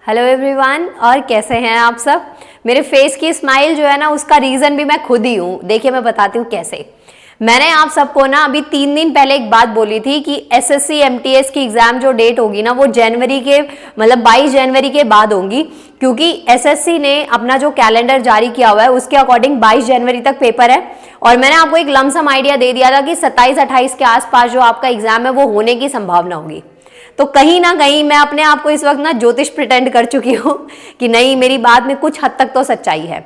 Hello everyone, और कैसे हैं आप सब। मेरे फेस की स्माइल जो है ना, उसका रीज़न भी मैं खुद ही हूँ। देखिए मैं बताती हूँ कैसे। मैंने आप सबको ना अभी 3 दिन पहले एक बात बोली थी कि एसएससी एमटीएस की एग्ज़ाम जो डेट होगी ना, वो जनवरी के 22 जनवरी के बाद होंगी, क्योंकि एसएससी ने अपना जो कैलेंडर जारी किया हुआ है उसके अकॉर्डिंग 22 जनवरी तक पेपर है। और मैंने आपको एक लमसम आइडिया दे दिया था कि 27-28 के आसपास जो आपका एग्ज़ाम है वो होने की संभावना होगी। तो कहीं ना कहीं मैं अपने आप को इस वक्त ना ज्योतिष प्रिटेंड कर चुकी हूँ कि नहीं, मेरी बात में कुछ हद तक तो सच्चाई है।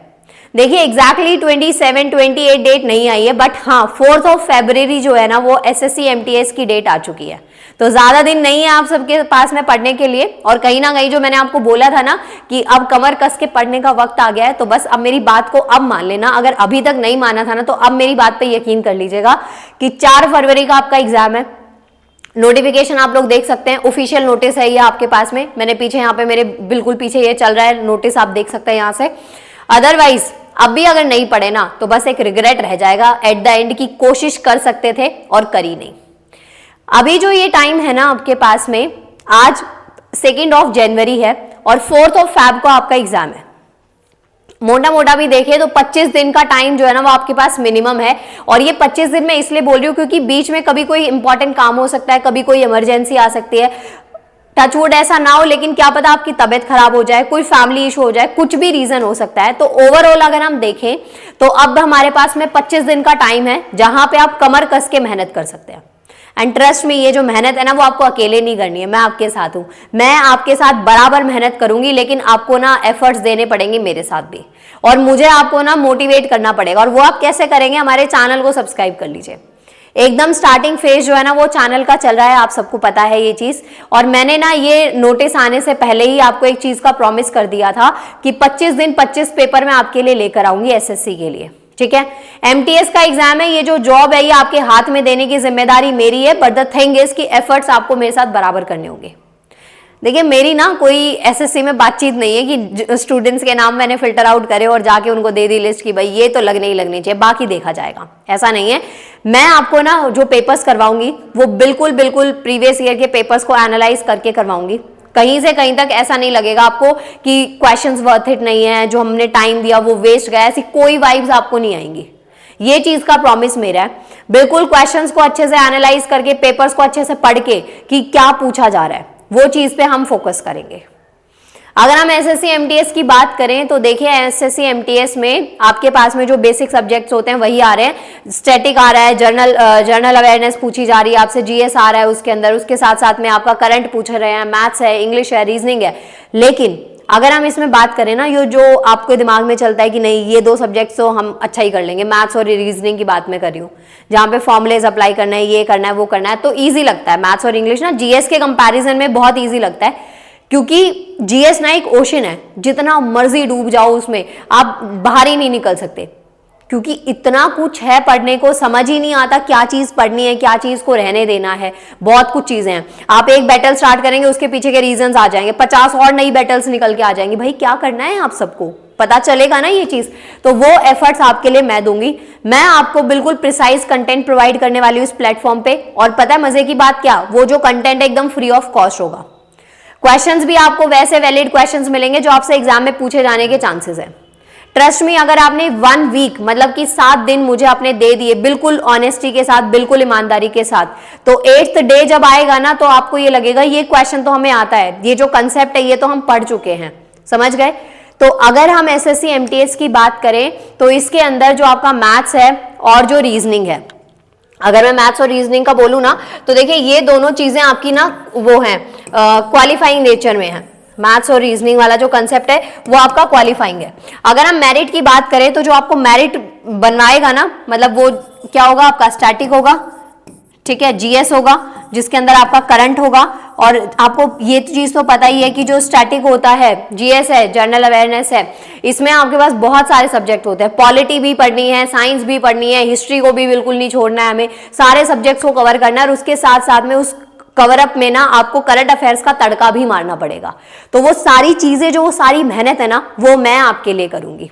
देखिए एग्जैक्टली 27-28 डेट नहीं आई है, बट हाँ 4 फरवरी जो है ना, वो एसएससी एमटीएस की डेट आ चुकी है। तो ज़्यादा दिन नहीं है आप सबके पास में पढ़ने के लिए। और कहीं ना कहीं जो मैंने आपको बोला था ना कि अब कमर कस के पढ़ने का वक्त आ गया है, तो बस अब मेरी बात को अब मान लेना। अगर अभी तक नहीं माना था ना, तो अब मेरी बात पे यकीन कर लीजिएगा कि 4 फरवरी का आपका एग्जाम है। नोटिफिकेशन आप लोग देख सकते हैं, ऑफिशियल नोटिस है ये आपके पास में। मैंने पीछे यहाँ पे मेरे बिल्कुल पीछे ये चल रहा है नोटिस, आप देख सकते हैं यहाँ से। अदरवाइज अब भी अगर नहीं पढ़े ना, तो बस एक रिग्रेट रह जाएगा एट द एंड की कोशिश कर सकते थे और करी नहीं। अभी जो ये टाइम है ना आपके पास में, आज 2 जनवरी है और 4 फरवरी को आपका एग्जाम है। मोटा मोटा भी देखे तो 25 दिन का टाइम जो है ना, वो आपके पास मिनिमम है। और ये 25 दिन मैं इसलिए बोल रही हूँ क्योंकि बीच में कभी कोई इंपॉर्टेंट काम हो सकता है, कभी कोई इमरजेंसी आ सकती है। टचवुड ऐसा ना हो, लेकिन क्या पता आपकी तबीयत खराब हो जाए, कोई फैमिली इशू हो जाए, कुछ भी रीजन हो सकता है। तो ओवरऑल अगर हम देखें तो अब हमारे पास में 25 दिन का टाइम है, जहां पे आप कमर कस के मेहनत कर सकते हैं। एंड ट्रस्ट में, ये जो मेहनत है ना, वो आपको अकेले नहीं करनी है, मैं आपके साथ हूं। मैं आपके साथ बराबर मेहनत करूंगी, लेकिन आपको ना एफर्ट्स देने पड़ेंगे मेरे साथ भी, और मुझे आपको ना मोटिवेट करना पड़ेगा। और वो आप कैसे करेंगे? हमारे चैनल को सब्सक्राइब कर लीजिए। एकदम स्टार्टिंग फेज जो है ना, वो चैनल का चल रहा है, आप सबको पता है ये चीज। और मैंने ना ये नोटिस आने से पहले ही आपको एक चीज का प्रॉमिस कर दिया था कि 25 दिन 25 पेपर मैं आपके लिए लेकर आऊंगी एसएससी के लिए, ठीक है। एमटीएस का एग्जाम है, ये जो जॉब है ये आपके हाथ में देने की जिम्मेदारी मेरी है, बट द थिंग इज कि एफर्ट्स आपको मेरे साथ बराबर करने होंगे। देखिए मेरी ना कोई एसएससी में बातचीत नहीं है कि स्टूडेंट्स के नाम मैंने फिल्टर आउट करे और जाके उनको दे दी लिस्ट कि भाई ये तो लगने ही लगनी चाहिए, बाकी देखा जाएगा, ऐसा नहीं है। मैं आपको ना जो पेपर्स करवाऊंगी वो बिल्कुल प्रीवियस ईयर के पेपर्स को एनालाइज करके करवाऊंगी। कहीं से कहीं तक ऐसा नहीं लगेगा आपको कि क्वेश्चंस वर्थ इट नहीं है, जो हमने टाइम दिया वो वेस्ट गया, ऐसी कोई वाइब्स आपको नहीं आएंगी। ये चीज का प्रॉमिस मेरा है। बिल्कुल क्वेश्चंस को अच्छे से एनालाइज करके, पेपर्स को अच्छे से पढ़ के कि क्या पूछा जा रहा है, वो चीज पे हम फोकस करेंगे। अगर हम एसएससी एमटीएस की बात करें तो देखिए एसएससी एमटीएस में आपके पास में जो बेसिक सब्जेक्ट्स होते हैं वही आ रहे हैं। स्टैटिक आ रहा है, जर्नल अवेयरनेस पूछी जा रही है आपसे, जीएस आ रहा है उसके अंदर, उसके साथ साथ में आपका करंट पूछ रहे हैं, मैथ्स है, इंग्लिश है, रीजनिंग है। लेकिन अगर हम इसमें बात करें ना, ये जो आपको दिमाग में चलता है कि नहीं ये 2 सब्जेक्ट्स तो हम अच्छा ही कर लेंगे, मैथ्स और रीजनिंग की बात मैं कर रही हूँ, जहाँ पे फॉर्मुलेज अप्लाई करना है, ये करना है, वो करना है, तो ईजी लगता है। मैथ्स और इंग्लिश ना जीएस के कंपैरिजन में बहुत ईजी लगता है, क्योंकि जीएस ना एक ओशन है, जितना मर्जी डूब जाओ उसमें आप बाहर ही नहीं निकल सकते, क्योंकि इतना कुछ है पढ़ने को, समझ ही नहीं आता क्या चीज पढ़नी है, क्या चीज को रहने देना है। बहुत कुछ चीजें हैं। आप एक बैटल स्टार्ट करेंगे, उसके पीछे के रीजंस आ जाएंगे, 50 और नई बैटल्स निकल के आ जाएंगी। भाई क्या करना है आप सबको, पता चलेगा ना ये चीज। तो वो एफर्ट्स आपके लिए मैं दूंगी। मैं आपको बिल्कुल प्रिसाइज कंटेंट प्रोवाइड करने वाली हूँ इस प्लेटफॉर्म पे। और पता है मजे की बात क्या, वो जो कंटेंट एकदम फ्री ऑफ कॉस्ट होगा। क्वेश्चंस भी आपको वैसे वैलिड क्वेश्चंस मिलेंगे जो आपसे एग्जाम में पूछे जाने के चांसेस है। ट्रस्ट मी, अगर आपने 1 वीक मतलब कि 7 दिन मुझे आपने दे दिए बिल्कुल ऑनेस्टी के साथ, बिल्कुल ईमानदारी के साथ, तो 8th डे जब आएगा ना, तो आपको ये लगेगा ये क्वेश्चन तो हमें आता है, ये जो कंसेप्ट है ये तो हम पढ़ चुके हैं, समझ गए। तो अगर हम एसएससी एमटीएस की बात करें तो इसके अंदर जो आपका मैथ्स है और जो रीजनिंग है, अगर मैं मैथ्स और रीजनिंग का बोलूं ना, तो देखिए ये दोनों चीजें आपकी ना वो हैं क्वालिफाइंग नेचर में है। मैथ्स और रीजनिंग वाला जो कंसेप्ट है वो आपका क्वालिफाइंग है। अगर हम मेरिट की बात करें तो जो आपको मेरिट बनवाएगा ना, मतलब वो क्या होगा, आपका स्टैटिक होगा, ठीक है, जीएस होगा जिसके अंदर आपका करंट होगा। और आपको ये चीज तो पता ही है कि जो स्टैटिक होता है, जीएस है, जनरल अवेयरनेस है, इसमें आपके पास बहुत सारे सब्जेक्ट होते हैं। पॉलिटी भी पढ़नी है, साइंस भी पढ़नी है, हिस्ट्री को भी बिल्कुल नहीं छोड़ना है, हमें सारे सब्जेक्ट्स को कवर करना है। और उसके साथ साथ में उस कवर अप में ना आपको करंट अफेयर्स का तड़का भी मारना पड़ेगा। तो वो सारी चीजें, जो वो सारी मेहनत है ना, वो मैं आपके लिए करूंगी।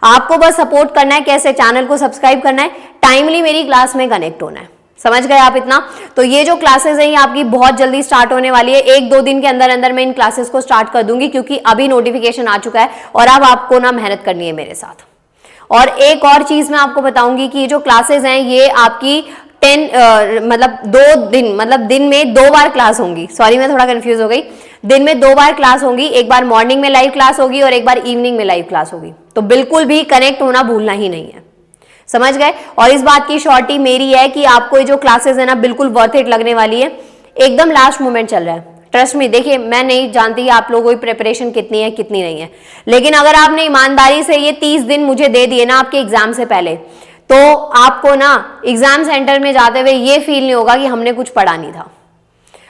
आपको बस सपोर्ट करना है। कैसे? चैनल को सब्सक्राइब करना है, टाइमली मेरी क्लास में कनेक्ट होना है, समझ गए आप इतना? तो ये जो क्लासेस हैं ये आपकी बहुत जल्दी स्टार्ट होने वाली है, 1-2 दिन के अंदर अंदर मैं इन क्लासेस को स्टार्ट कर दूंगी, क्योंकि अभी नोटिफिकेशन आ चुका है और अब आपको ना मेहनत करनी है मेरे साथ। और एक और चीज मैं आपको बताऊंगी कि ये जो क्लासेस हैं ये आपकी 2 दिन में 2 बार क्लास होंगी। सॉरी मैं थोड़ा कंफ्यूज हो गई, दिन में 2 बार क्लास होंगी, एक बार मॉर्निंग में लाइव क्लास होगी और एक बार इवनिंग में लाइव क्लास होगी। तो बिल्कुल भी कनेक्ट होना भूलना ही नहीं है, समझ गए? और इस बात की श्योरिटी मेरी है कि आपको ये जो क्लासेस है ना बिल्कुल वर्थ इट लगने वाली है। एकदम लास्ट मोमेंट चल रहा है, ट्रस्ट मी। देखिए मैं नहीं जानती आप लोगों की प्रिपरेशन कितनी है कितनी नहीं है, लेकिन अगर आपने ईमानदारी से ये 30 दिन मुझे दे दिए ना आपके एग्जाम से पहले, तो आपको ना एग्जाम सेंटर में जाते हुए ये फील नहीं होगा कि हमने कुछ पढ़ा नहीं था।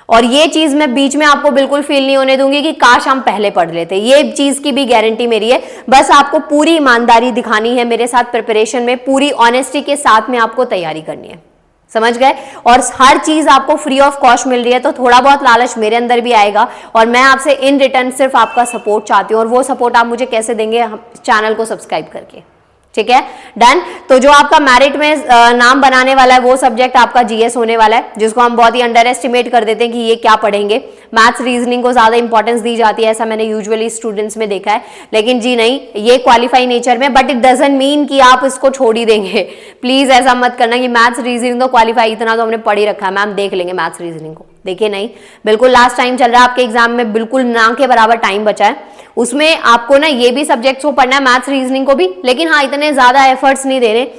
और ये चीज मैं बीच में आपको बिल्कुल फील नहीं होने दूंगी कि काश हम पहले पढ़ लेते, ये चीज की भी गारंटी मेरी है। बस आपको पूरी ईमानदारी दिखानी है मेरे साथ प्रिपरेशन में, पूरी ऑनेस्टी के साथ में आपको तैयारी करनी है, समझ गए? और हर चीज आपको फ्री ऑफ कॉस्ट मिल रही है, तो थोड़ा बहुत लालच मेरे अंदर भी आएगा और मैं आपसे इन रिटर्न सिर्फ आपका सपोर्ट चाहती हूँ। और वो सपोर्ट आप मुझे कैसे देंगे? चैनल को सब्सक्राइब करके, ठीक है? डन। तो जो आपका मेरिट में नाम बनाने वाला है वो सब्जेक्ट आपका जीएस होने वाला है, जिसको हम बहुत ही अंडर एस्टिमेट कर देते हैं कि ये क्या पढ़ेंगे। मैथ्स रीजनिंग को ज्यादा इंपॉर्टेंस दी जाती है, ऐसा मैंने यूजुअली स्टूडेंट्स में देखा है, लेकिन जी नहीं, ये क्वालिफाई नेचर में, बट इट डजंट मीन कि आप इसको छोड़ ही देंगे। प्लीज ऐसा मत करना कि मैथ्स रीजनिंग तो क्वालिफाई, इतना तो हमने पढ़ ही रखा है मैम, देख लेंगे मैथ्स रीजनिंग को। देखिए नहीं, बिल्कुल लास्ट टाइम चल रहा है आपके एग्जाम में, बिल्कुल ना के बराबर टाइम बचा है, उसमें आपको ना ये भी सब्जेक्ट्स को पढ़ना है, मैथ्स रीजनिंग को भी, लेकिन हाँ इतने ज्यादा एफर्ट्स नहीं देने,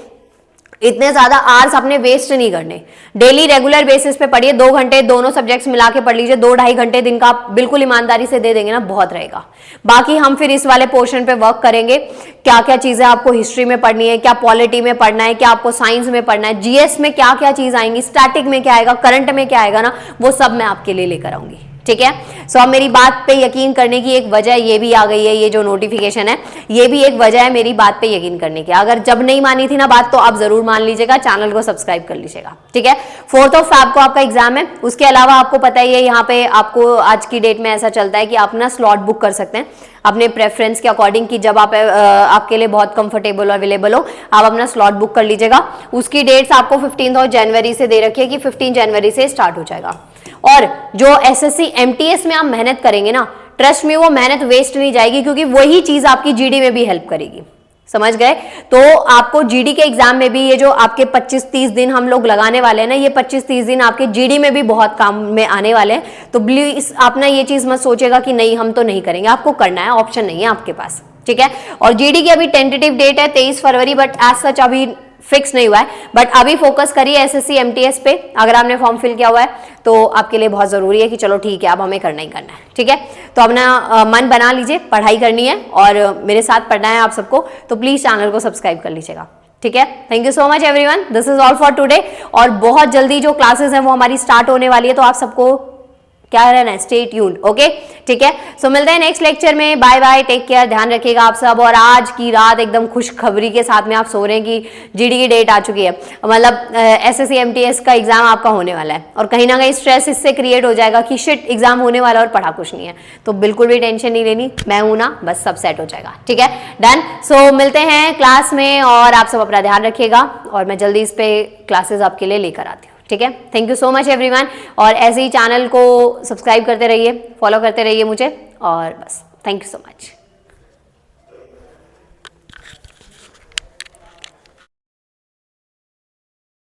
इतने ज्यादा आवर्स अपने वेस्ट नहीं करने। डेली रेगुलर बेसिस पे पढ़िए, 2 घंटे दोनों सब्जेक्ट्स मिला के पढ़ लीजिए, 2-2.5 घंटे दिन का आप बिल्कुल ईमानदारी से दे देंगे ना, बहुत रहेगा। बाकी हम फिर इस वाले पोर्शन पे वर्क करेंगे, क्या क्या चीजें आपको हिस्ट्री में पढ़नी है, क्या पॉलिटी में पढ़ना है, क्या आपको साइंस में पढ़ना है, जीएस में क्या क्या चीज आएंगी, स्टैटिक में क्या आएगा, करंट में क्या आएगा ना, वो सब मैं आपके लिए लेकर आऊंगी, ठीक है? सो अब मेरी बात पे यकीन करने की एक वजह ये भी आ गई है, ये जो नोटिफिकेशन है ये भी एक वजह है मेरी बात पे यकीन करने की। अगर जब नहीं मानी थी ना बात, तो आप जरूर मान लीजिएगा, चैनल को सब्सक्राइब कर लीजिएगा, ठीक है? 4 फरवरी को आपका एग्जाम है। उसके अलावा आपको पता ही है यहाँ पे आपको आज की डेट में ऐसा चलता है कि आप ना स्लॉट बुक कर सकते हैं अपने प्रेफरेंस के अकॉर्डिंग, कि जब आप आपके लिए बहुत कंफर्टेबल और अवेलेबल हो आप अपना स्लॉट बुक कर लीजिएगा। उसकी डेट्स आपको 15 जनवरी से दे रखी है कि 15 जनवरी से स्टार्ट हो जाएगा। और जो एसएससी एमटीएस में आप मेहनत करेंगे ना, ट्रस्ट में वो मेहनत वेस्ट नहीं जाएगी, क्योंकि वही चीज आपकी जीडी में भी हेल्प करेगी, समझ गए? तो आपको जीडी के एग्जाम में भी ये जो आपके 25-30 दिन हम लोग लगाने वाले हैं ना, ये 25-30 दिन आपके जीडी में भी बहुत काम में आने वाले हैं। तो प्लीज आप ना ये चीज मत सोचेगा कि नहीं हम तो नहीं करेंगे, आपको करना है, ऑप्शन नहीं है आपके पास, ठीक है? और जीडी की अभी टेंटेटिव डेट है 23 फरवरी, बट एज सच अभी फिक्स नहीं हुआ है। बट अभी फोकस करिए एसएससी एमटीएस पे, अगर आपने फॉर्म फिल किया हुआ है तो आपके लिए बहुत जरूरी है कि चलो ठीक है अब हमें करना ही करना है, ठीक है? तो अपना मन बना लीजिए, पढ़ाई करनी है और मेरे साथ पढ़ना है आप सबको, तो प्लीज चैनल को सब्सक्राइब कर लीजिएगा, ठीक है? Thank you so much everyone, this is all for today. और बहुत जल्दी जो क्लासेस हैं वो हमारी स्टार्ट होने वाली है, तो आप सबको क्या रहना है, स्टे ट्यून्ड, ओके, ठीक है? सो मिलते हैं नेक्स्ट लेक्चर में, बाय बाय, टेक केयर, ध्यान रखिएगा आप सब। और आज की रात एकदम खुशखबरी के साथ में आप सो रहे हैं कि जीडी की डेट आ चुकी है, मतलब एसएससी एमटीएस का एग्जाम आपका होने वाला है, और कहीं ना कहीं स्ट्रेस इससे क्रिएट हो जाएगा कि शिट एग्जाम होने वाला और पढ़ा कुछ नहीं है। तो बिल्कुल भी टेंशन नहीं लेनी, मैं हूं ना, बस सब सेट हो जाएगा, ठीक है? डन। सो मिलते हैं क्लास में, और आप सब अपना ध्यान रखिएगा, और मैं जल्दी इस पे क्लासेस आपके लिए लेकर आती हूँ, ठीक है? Thank you so much everyone, और ऐसे ही चैनल को सब्सक्राइब करते रहिए, फॉलो करते रहिए मुझे, और बस थैंक यू सो मच।